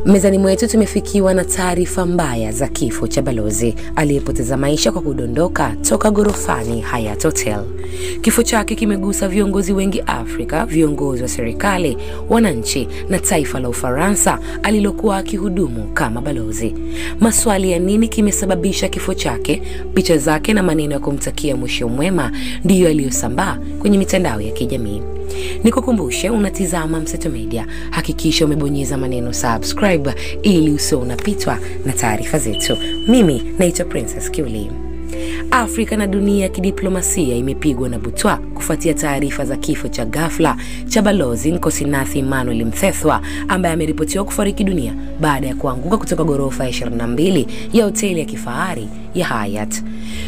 Mezani mwetu tumefikiwa na taarifa mbaya za kifo cha balozi aliyepoteza maisha kwa kudondoka toka gorofani Hyatt Hotel. Kifo chake kimegusa viongozi wengi Afrika, viongozi wa serikali, wananchi na taifa la Ufaransa alilokuwa akihudumu kama balozi. Maswali ya nini kimesababisha kifo chake, picha zake na maneno ya kumtakia mwisho mwema ndiyo yaliyosambaa kwenye mitandao ya kijamii. Nikukumbushe unatizama Mseto Media, hakikisha umebonyeza maneno subscribe ili usio unapitwa na taarifa zetu. Mimi naitwa Princess Kiuli. Afrika na dunia ya kidiplomasia imepigwa na butwa kufuatia taarifa za kifo cha ghafla cha balozi Nkosinathi Emmanuel Mthethwa ambaye ameripotiwa kufariki dunia baada ya kuanguka kutoka ghorofa ya 22 ya hoteli ya kifahari ya Hyatt.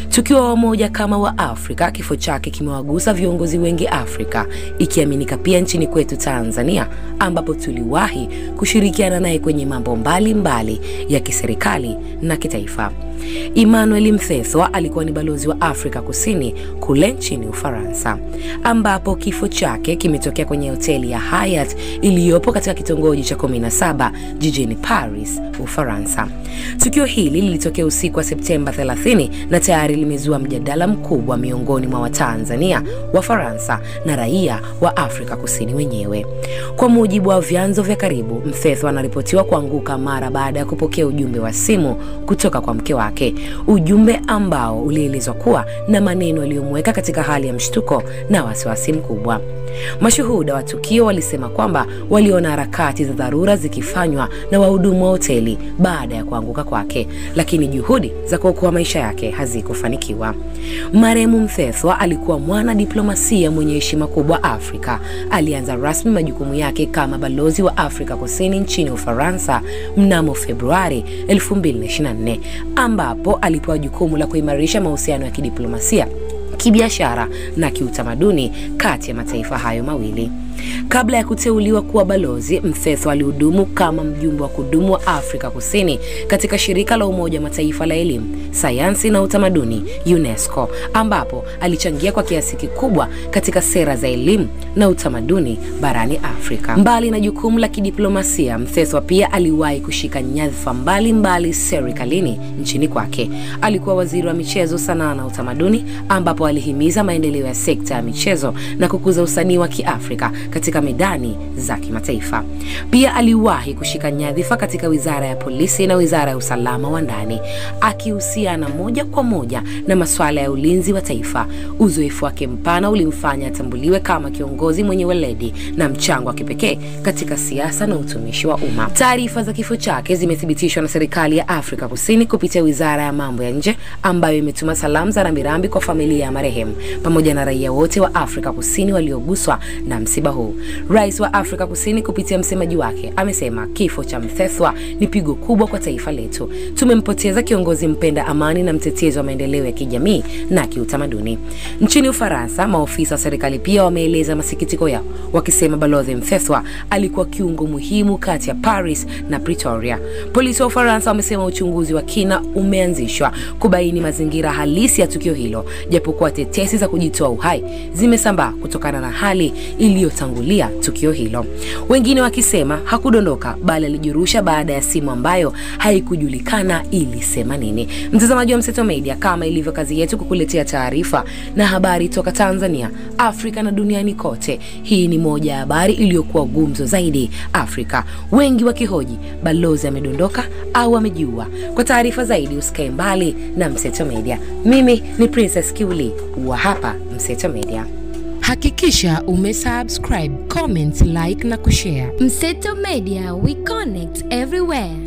Tukiwa wamoja kama wa Afrika, kifo chake kimewagusa viongozi wengi Afrika, ikiaminika pia nchini kwetu Tanzania ambapo tuliwahi kushirikiana naye kwenye mambo mbalimbali ya kiserikali na kitaifa. Emmanuel Mthethwa alikuwa ni balozi wa Afrika Kusini kule nchini Ufaransa, ambapo kifo chake kimetokea kwenye hoteli ya Hyatt iliyopo katika kitongoji cha 17 jijini Paris, Ufaransa. Tukio hili lilitokea usiku wa Septemba 30 na tayari limezua mjadala mkubwa miongoni mwa Watanzania, Wafaransa na raia wa Afrika Kusini wenyewe. Kwa mujibu wa vyanzo vya karibu, Mthethwa anaripotiwa kuanguka mara baada ya kupokea ujumbe wa simu kutoka kwa mke wake, ujumbe ambao ulielezwa kuwa na maneno aliyomweka katika hali ya mshtuko na wasiwasi mkubwa. Mashuhuda wa tukio walisema kwamba waliona harakati za dharura zikifanywa na wahudumu wa hoteli baada ya kuanguka kwake, lakini juhudi za kuokoa maisha yake hazikufanikiwa. Marehemu Mthethwa alikuwa mwana diplomasia mwenye heshima kubwa Afrika. Alianza rasmi majukumu yake kama balozi wa Afrika Kusini nchini Ufaransa mnamo Februari 2024, ambapo alipewa jukumu la kuimarisha mahusiano ya kidiplomasia, kibiashara na kiutamaduni kati ya mataifa hayo mawili. Kabla ya kuteuliwa kuwa balozi, Mthethwa alihudumu kama mjumbe wa kudumu wa Afrika Kusini katika shirika la Umoja wa Mataifa la elimu, sayansi na utamaduni UNESCO, ambapo alichangia kwa kiasi kikubwa katika sera za elimu na utamaduni barani Afrika. Mbali na jukumu la kidiplomasia, Mthethwa pia aliwahi kushika nyadhifa mbalimbali serikalini nchini kwake. Alikuwa waziri wa michezo, sanaa na utamaduni, ambapo alihimiza maendeleo ya sekta ya michezo na kukuza usanii wa Kiafrika katika medani za kimataifa. Pia aliwahi kushika nyadhifa katika Wizara ya Polisi na Wizara ya Usalama wa Ndani, akihusiana moja kwa moja na masuala ya ulinzi wa taifa. Uzoefu wake mpana ulimfanya atambuliwe kama kiongozi mwenye weledi na mchango wa kipekee katika siasa na utumishi wa umma. Taarifa za kifo chake zimethibitishwa na serikali ya Afrika Kusini kupitia Wizara ya Mambo ya Nje, ambayo imetuma salamu za rambirambi kwa familia ya marehemu pamoja na raia wote wa Afrika Kusini walioguswa na msiba huu. Rais wa Afrika Kusini kupitia msemaji wake amesema kifo cha Mthethwa ni pigo kubwa kwa taifa letu. Tumempoteza kiongozi mpenda amani na mtetezi wa maendeleo ya kijamii na kiutamaduni. Nchini Ufaransa, maofisa wa serikali pia wameeleza masikitiko yao, wakisema balozi Mthethwa alikuwa kiungo muhimu kati ya Paris na Pretoria. Polisi wa Ufaransa wamesema uchunguzi wa kina umeanzishwa kubaini mazingira halisi ya tukio hilo, japokuwa tetesi za kujitoa uhai zimesambaa kutokana na hali iliyotangulia tukio hilo. Wengine wakisema hakudondoka bali alijirusha baada ya simu ambayo haikujulikana ilisema nini. Mtazamaji wa Mseto Media, kama ilivyo kazi yetu kukuletea taarifa na habari toka Tanzania, Afrika na duniani kote, hii ni moja ya habari iliyokuwa gumzo zaidi Afrika, wengi wakihoji balozi amedondoka au amejiua. Kwa taarifa zaidi usikae mbali na Mseto Media. Mimi ni Princess Kiuli wa hapa Mseto Media. Hakikisha umesubscribe, comment, like na kushare. Mseto Media, we connect everywhere.